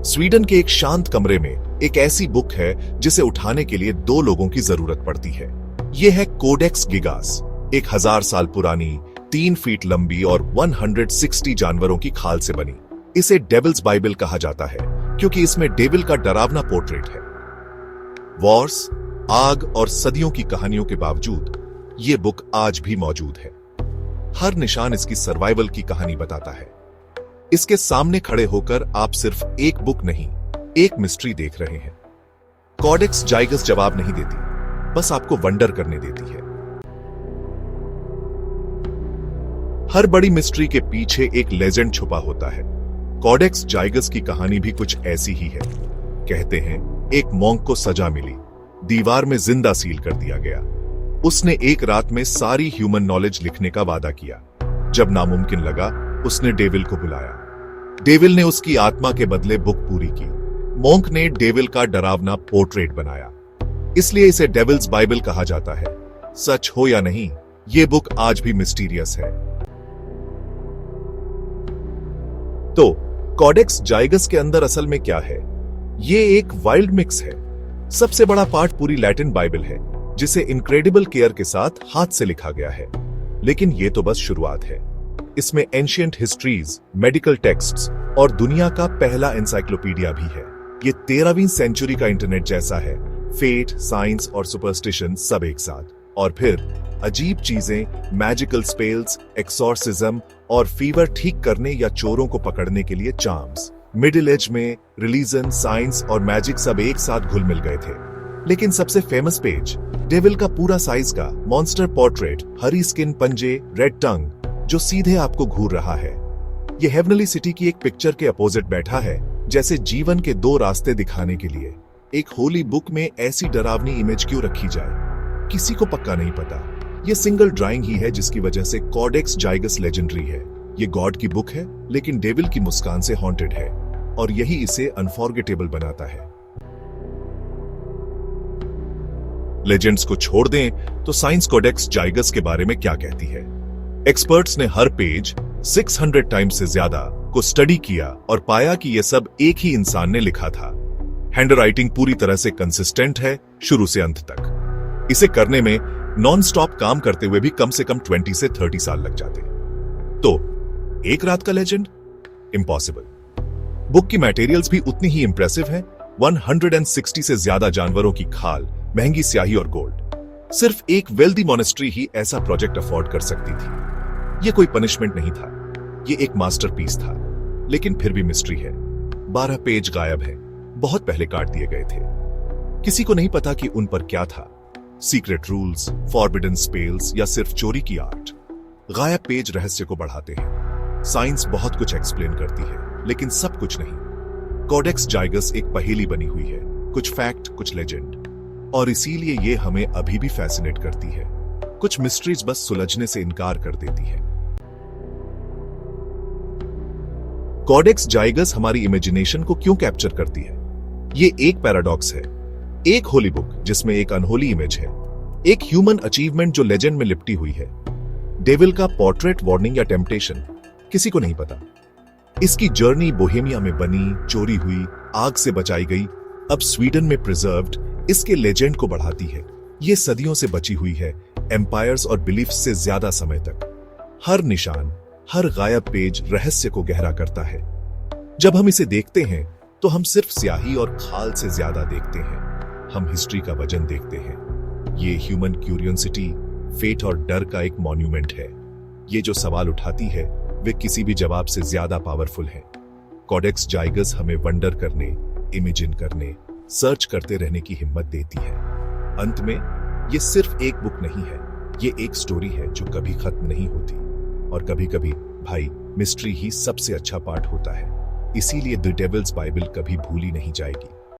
Sweden के एक शांत कमरे में एक ऐसी बुक है जिसे उठाने के लिए दो लोगों की जरूरत पड़ती है। यह है कोडेक्स गिगास, 1000 साल पुरानी, 3 फीट लंबी और 160 जानवरों की खाल से बनी। इसे डेविल्स बाइबल कहा जाता है क्योंकि इसमें डेविल का डरावना पोर्ट्रेट है। वॉर्स, आग और सदियों की कहानियों के बावजूद यह बुक आज भी मौजूद है। हर निशान इसकी सर्वाइवल की कहानी बताता है। इसके सामने खड़े होकर आप सिर्फ एक बुक नहीं, एक मिस्ट्री देख रहे हैं। कोडेक्स जाइगस जवाब नहीं देती, बस आपको वंडर करने देती है। हर बड़ी मिस्ट्री के पीछे एक लेजेंड छुपा होता है। कोडेक्स जाइगस की कहानी भी कुछ ऐसी ही है। कहते हैं एक मॉन्क को सजा मिली, दीवार में जिंदा सील कर दिया गया। उसने एक रात में सारी ह्यूमन नॉलेज लिखने का वादा किया। जब नामुमकिन लगा, उसने डेविल को बुलाया। डेविल ने उसकी आत्मा के बदले बुक पूरी की। मॉन्क ने डेविल का डरावना पोर्ट्रेट बनाया। इसलिए इसे डेविल्स बाइबल कहा जाता है। सच हो या नहीं, यह बुक आज भी मिस्टीरियस है। तो कोडेक्स जाइगस के अंदर असल में क्या है? यह एक वाइल्ड मिक्स है। सबसे बड़ा पार्ट पूरी लैटिन बाइबल है, जिसे इनक्रेडिबल केयर के साथ हाथ से लिखा गया है। लेकिन यह तो बस शुरुआत है। इसमें एंशिएंट हिस्ट्रीज, मेडिकल टेक्स्ट्स और दुनिया का पहला एनसाइक्लोपीडिया भी है। ये 13वीं सेंचुरी का इंटरनेट जैसा है। फेट, साइंस और सुपरस्टिशन सब एक साथ। और फिर अजीब चीजें, मैजिकल स्पेल्स, एक्सॉर्सिज्म और फीवर ठीक करने या चोरों को पकड़ने के लिए चार्म्स। मिडिल एज में रिलीजन, साइंस और मैजिक सब एक साथ घुल मिल गए थे। लेकिन सबसे फेमस पेज, डेविल का पूरा साइज का मॉन्स्टर पोर्ट्रेट, हरी स्किन, पंजे, रेड टंग, जो सीधे आपको घूर रहा है। यह हेवनली सिटी की एक पिक्चर के अपोजिट बैठा है, जैसे जीवन के दो रास्ते दिखाने के लिए। एक होली बुक में ऐसी डरावनी इमेज क्यों रखी जाए, किसी को पक्का नहीं पता। यह सिंगल ड्राइंग ही है जिसकी वजह से कोडेक्स जाइगस लेजेंडरी है। ये गॉड की बुक है, लेकिन डेविल की मुस्कान से हॉन्टेड है, और यही इसे अनफॉरगेटेबल बनाता है। लेजेंड्स को छोड़ दें तो साइंस कोडेक्स जाइगस के बारे में क्या कहती है? एक्सपर्ट्स ने हर पेज 600 टाइम्स से ज्यादा को स्टडी किया और पाया कि यह सब एक ही इंसान ने लिखा था। हैंडराइटिंग पूरी तरह से कंसिस्टेंट है, शुरू से अंत तक। इसे करने में नॉन स्टॉप काम करते हुए भी कम से कम 20 से 30 साल लग जाते। तो एक रात का लेजेंड? इम्पॉसिबल। बुक की मटेरियल्स भी उतनी ही इंप्रेसिव है। 160 से ज्यादा जानवरों की खाल, महंगी स्याही और गोल्ड। सिर्फ एक वेल्दी मॉनेस्ट्री ही ऐसा प्रोजेक्ट अफोर्ड कर सकती थी। यह कोई पनिशमेंट नहीं था, यह एक मास्टरपीस था। लेकिन फिर भी मिस्ट्री है। 12 पेज गायब है, बहुत पहले काट दिए गए थे। किसी को नहीं पता कि उन पर क्या था। सीक्रेट रूल्स, फॉरबिडन स्पेल्स या सिर्फ चोरी की आर्ट। गायब पेज रहस्य को बढ़ाते हैं। साइंस बहुत कुछ एक्सप्लेन करती है, लेकिन सब कुछ नहीं। कोडेक्स जाइगस एक पहेली बनी हुई है, कुछ फैक्ट, कुछ लेजेंड, और इसीलिए ये हमें अभी भी फैसिनेट करती है। कुछ मिस्ट्रीज बस सुलझने से इनकार कर देती है। कोडेक्स जाइगस हमारी इमेजिनेशन को क्यों कैप्चर करती है? ये एक पैराडॉक्स है। एक होली बुक जिसमें एक अनहोली इमेज है, एक ह्यूमन अचीवमेंट जो लेजेंड में लिपटी हुई है। डेविल का पोर्ट्रेट, वार्निंग या टेम्पटेशन, किसी को नहीं पता। इसकी जर्नी बोहेमिया में बनी, चोरी हुई, आग से बचाई गई, अब स्वीडन में प्रिजर्व्ड, इसके लेजेंड को बढ़ाती है। यह सदियों से बची हुई है, एम्पायर्स और बिलीफ्स से ज्यादा समय तक। हर निशान, हर गायब पेज रहस्य को गहरा करता है। जब हम इसे देखते हैं तो हम सिर्फ स्याही और खाल से ज्यादा देखते हैं। हम हिस्ट्री का वजन देखते हैं। ये ह्यूमन क्यूरियोसिटी, फेट और डर का एक मॉन्यूमेंट है। ये जो सवाल उठाती है वे किसी भी जवाब से ज्यादा पावरफुल है। कोडेक्स जाइगस हमें वंडर करने, इमेजिन करने, सर्च करते रहने की हिम्मत देती है। अंत में ये सिर्फ एक बुक नहीं है, ये एक स्टोरी है जो कभी खत्म नहीं होती। और कभी कभी भाई, मिस्ट्री ही सबसे अच्छा पार्ट होता है। इसीलिए द डेविल्स बाइबल कभी भूली नहीं जाएगी।